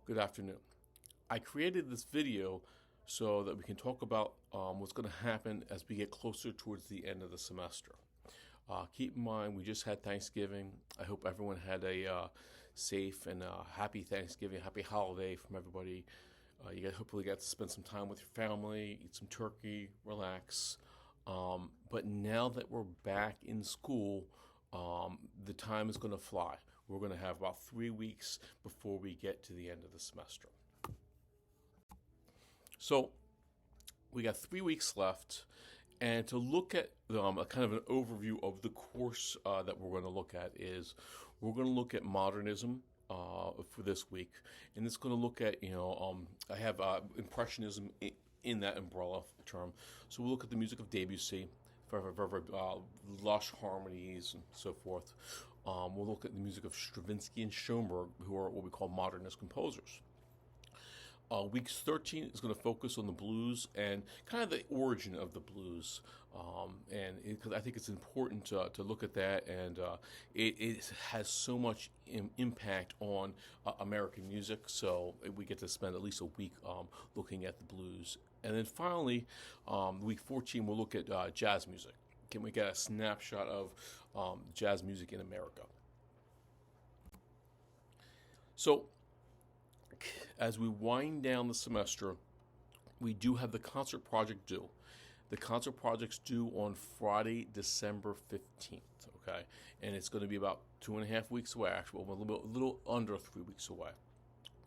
Good afternoon. I created this video so that we can talk about what's going to happen as we get closer towards the end of the semester. Keep in mind, we just had Thanksgiving. I hope everyone had a safe and happy Thanksgiving, happy holiday from everybody. Hopefully got to spend some time with your family, eat some turkey, relax. But now that we're back in school, the time is going to fly. We're going to have about 3 weeks before we get to the end of the semester. So we got 3 weeks left, and to look at a kind of an overview of the course that we're going to look at is we're going to look at modernism for this week, and it's going to look at I have impressionism in that umbrella term. So we'll look at the music of Debussy, very lush harmonies and so forth. We'll look at the music of Stravinsky and Schoenberg, who are what we call modernist composers. Week 13 is going to focus on the blues and kind of the origin of the blues, because I think it's important to look at that, and it has so much impact on American music. So we get to spend at least a week looking at the blues, and then finally, week 14 we'll look at jazz music. Can we get a snapshot of jazz music in America? So as we wind down the semester, we do have the concert project due. The concert project's due on Friday, December 15th, okay? And it's going to be about 2.5 weeks away, actually, a little under 3 weeks away.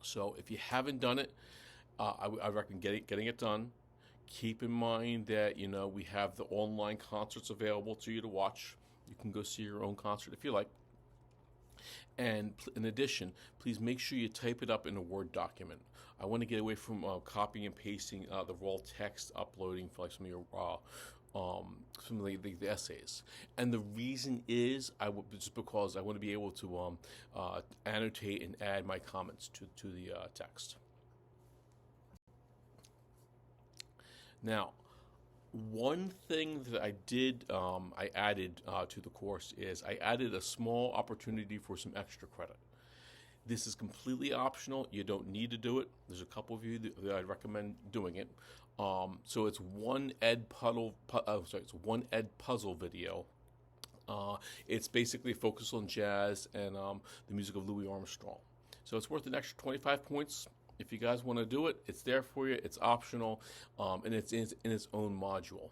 So if you haven't done it, I recommend getting it done. Keep in mind that, we have the online concerts available to you to watch. You can go see your own concert if you like. And in addition, please make sure you type it up in a Word document. I want to get away from copying and pasting the raw text uploading for like some of your the essays. And the reason is just because I want to be able to annotate and add my comments to the text. Now, one thing that I did, I added to the course is I added a small opportunity for some extra credit. This is completely optional. You don't need to do it. There's a couple of you that I'd recommend doing it. So it's one Ed puzzle video. It's basically focused on jazz and the music of Louis Armstrong. So it's worth an extra 25 points. If you guys want to do it, it's there for you. It's optional, and it's in its own module.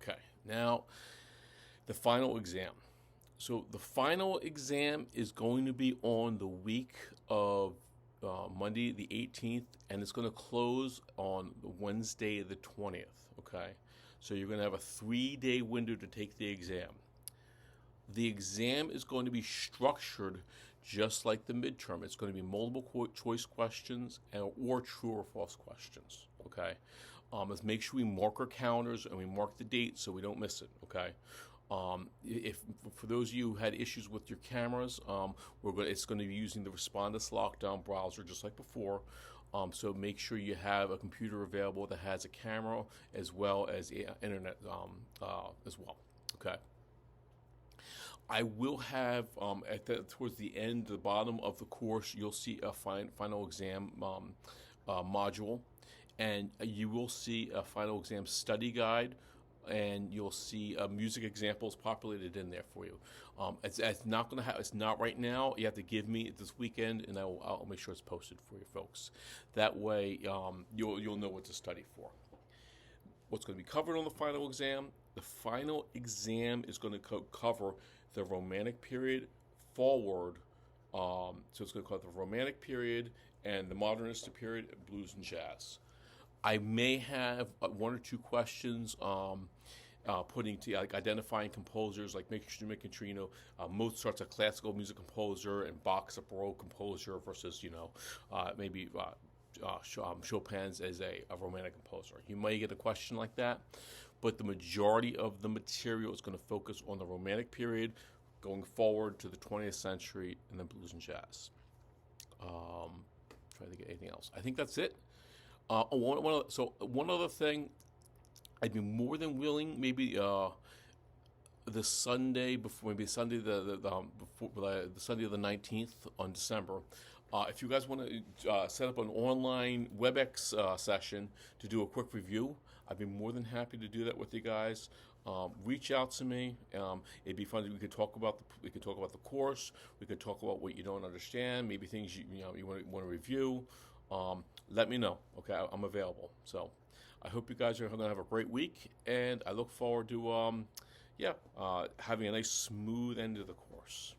Okay, now the final exam. So the final exam is going to be on the week of Monday the 18th, and it's going to close on Wednesday the 20th. Okay, so you're going to have a 3-day window to take the exam. The exam is going to be structured just like the midterm. It's going to be multiple choice questions or true or false questions. Okay, let's make sure we mark our calendars and we mark the date so we don't miss it. Okay, if for those of you who had issues with your cameras, it's going to be using the Respondus Lockdown browser just like before. So make sure you have a computer available that has a camera as well as internet as well. Okay. I will have towards the end, the bottom of the course, you'll see a final exam module, and you will see a final exam study guide, and you'll see music examples populated in there for you. It's not going to have. It's not right now. You have to give me this weekend, and I'll make sure it's posted for you folks. That way, you'll know what to study for. What's going to be covered on the final exam? The final exam is going to cover the Romantic period forward. So it's going to cover the Romantic period and the Modernist period, blues and jazz. I may have one or two questions putting to like identifying composers, like making sure Mozart's a classical music composer and Bach's a Baroque composer versus maybe Chopin's as a Romantic composer. You may get a question like that, but the majority of the material is going to focus on the Romantic period, going forward to the 20th century, and then blues and jazz. Trying to get anything else. I think that's it. One other thing, I'd be more than willing, maybe the Sunday before, maybe Sunday the Sunday of the 19th on December. If you guys want to set up an online WebEx session to do a quick review, I'd be more than happy to do that with you guys. Reach out to me. It'd be fun. We could talk about the course. We could talk about what you don't understand. Maybe things you want to review. Let me know. Okay, I'm available. So I hope you guys are going to have a great week, and I look forward to having a nice smooth end of the course.